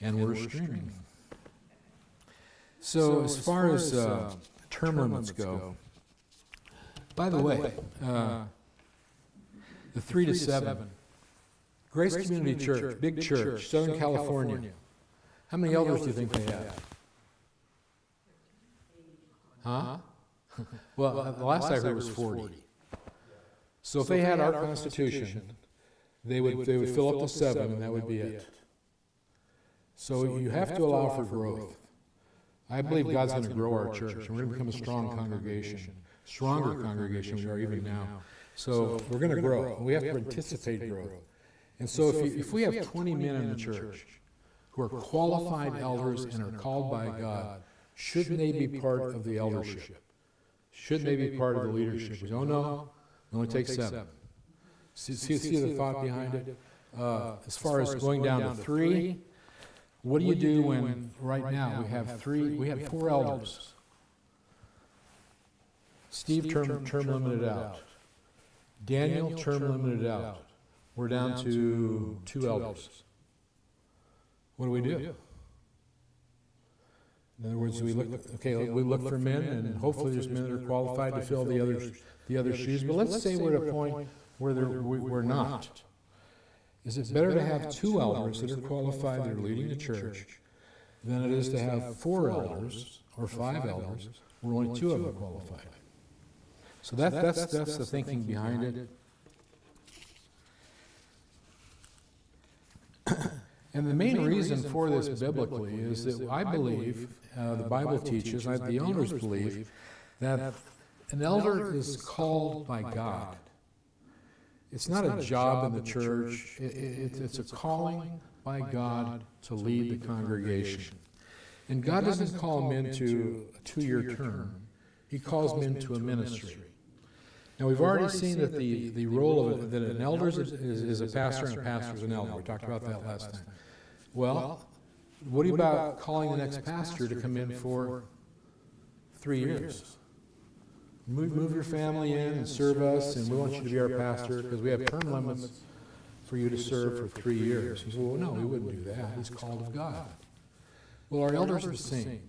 and we're streaming. So as far as term limits go, by the way, the 3 to 7, Grace Community Church, big church, Southern California. How many elders do you think they have? Huh? Well, the last I heard was 40. So if they had our Constitution, they would fill up to 7, and that would be it. So you have to allow for growth. I believe God's going to grow our church, and we're going to become a strong congregation, stronger congregation than we are even now. So we're going to grow. We have to anticipate growth. And so if we have 20 men in the church who are qualified elders and are called by God, shouldn't they be part of the eldership? Shouldn't they be part of the leadership? Oh no, it only takes 7. See the thought behind it? As far as going down to 3, what do you do when right now we have 4 elders? Steve term limited out. Daniel term limited out. We're down to 2 elders. What do we do? In other words, we look for men, and hopefully there's men that are qualified to fill the other shoes. But let's say we're at a point where we're not. Is it better to have 2 elders that are qualified, that are leading the church, than it is to have 4 elders or 5 elders where only 2 of them are qualified? So that's the thinking behind it. And the main reason for this biblically is that I believe, the Bible teaches, the elders believe, that an elder is called by God. It's not a job in the church. It's a calling by God to lead the congregation. And God doesn't call men to a 2-year term. He calls men to a ministry. Now, we've already seen that the role of it, that an elder is a pastor and a pastor is an elder. We talked about that last time. Well, what about calling the next pastor to come in for 3 years? Move your family in and serve us, and we want you to be our pastor because we have term limits for you to serve for 3 years. He said, well, no, we wouldn't do that. He's called of God. Well, our elders are the same.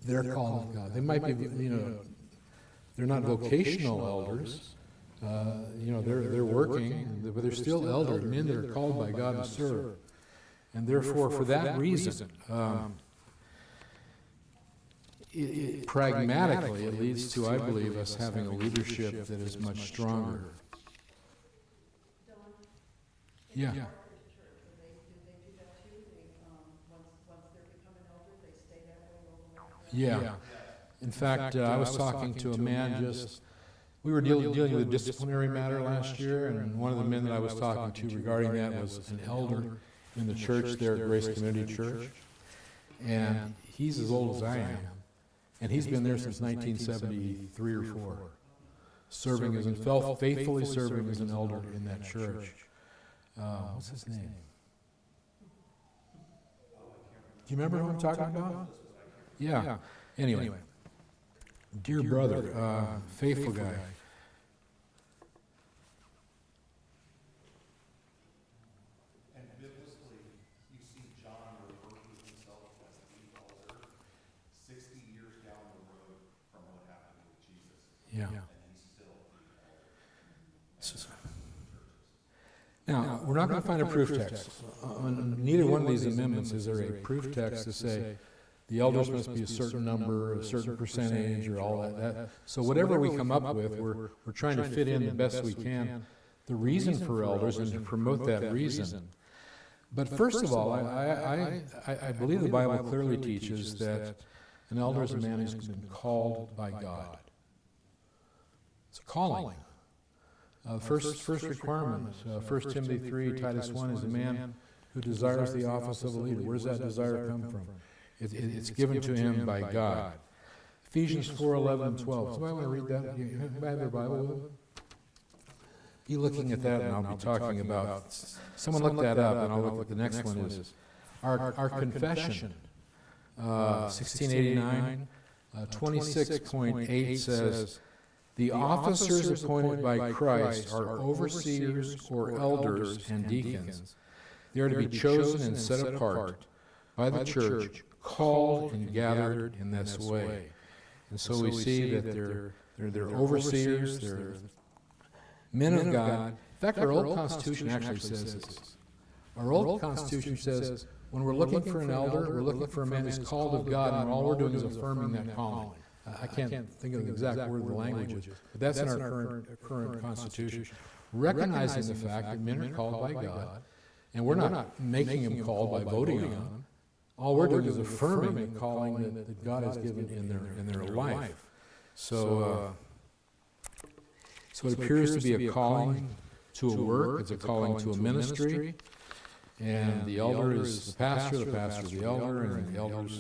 They're called of God. They might be, they're not vocational elders. They're working, but they're still elders, men that are called by God to serve. And therefore, for that reason, pragmatically, it leads to, I believe, us having a leadership that is much stronger. Yeah. Yeah. In fact, I was talking to a man we were dealing with a disciplinary matter last year, and one of the men that I was talking to regarding that was an elder in the church there at Grace Community Church. And he's as old as I am. And he's been there since 1973 or 4, faithfully serving as an elder in that church. What's his name? Do you remember who I'm talking about? Yeah. Anyway, dear brother, faithful guy. And biblically, you see John refer to himself as the elder 60 years down the road from what happened with Jesus. Yeah. And he's still the elder. Now, we're not going to find a proof text. On neither one of these amendments is there a proof text to say the elders must be a certain number, a certain percentage, or all that. So whatever we come up with, we're trying to fit in the best we can the reason for elders and to promote that reason. But first of all, I believe the Bible clearly teaches that an elder is a man who's been called by God. It's a calling. First requirement, 1 Timothy 3, Titus 1, is a man who desires the office of a leader. Where does that desire come from? It's given to him by God. Ephesians 4, 11, and 12. Somebody want to read that? You have your Bible with them? Be looking at that, and I'll be talking about. Someone look that up, and I'll look what the next one is. Our confession, 1689, 26.8 says, the officers appointed by Christ are overseers or elders and deacons. They are to be chosen and set apart by the church, called and gathered in this way. And so we see that they're overseers, they're men of God. In fact, our old Constitution actually says this. Our old Constitution says, when we're looking for an elder, we're looking for a man who's called of God, and all we're doing is affirming that calling. I can't think of the exact word of the language, but that's in our current Constitution. Recognizing the fact that men are called by God, and we're not making them called by voting on them. All we're doing is affirming the calling that God has given in their life. So it appears to be a calling to a work. It's a calling to a ministry. And the elder is the pastor is the elder, and the elders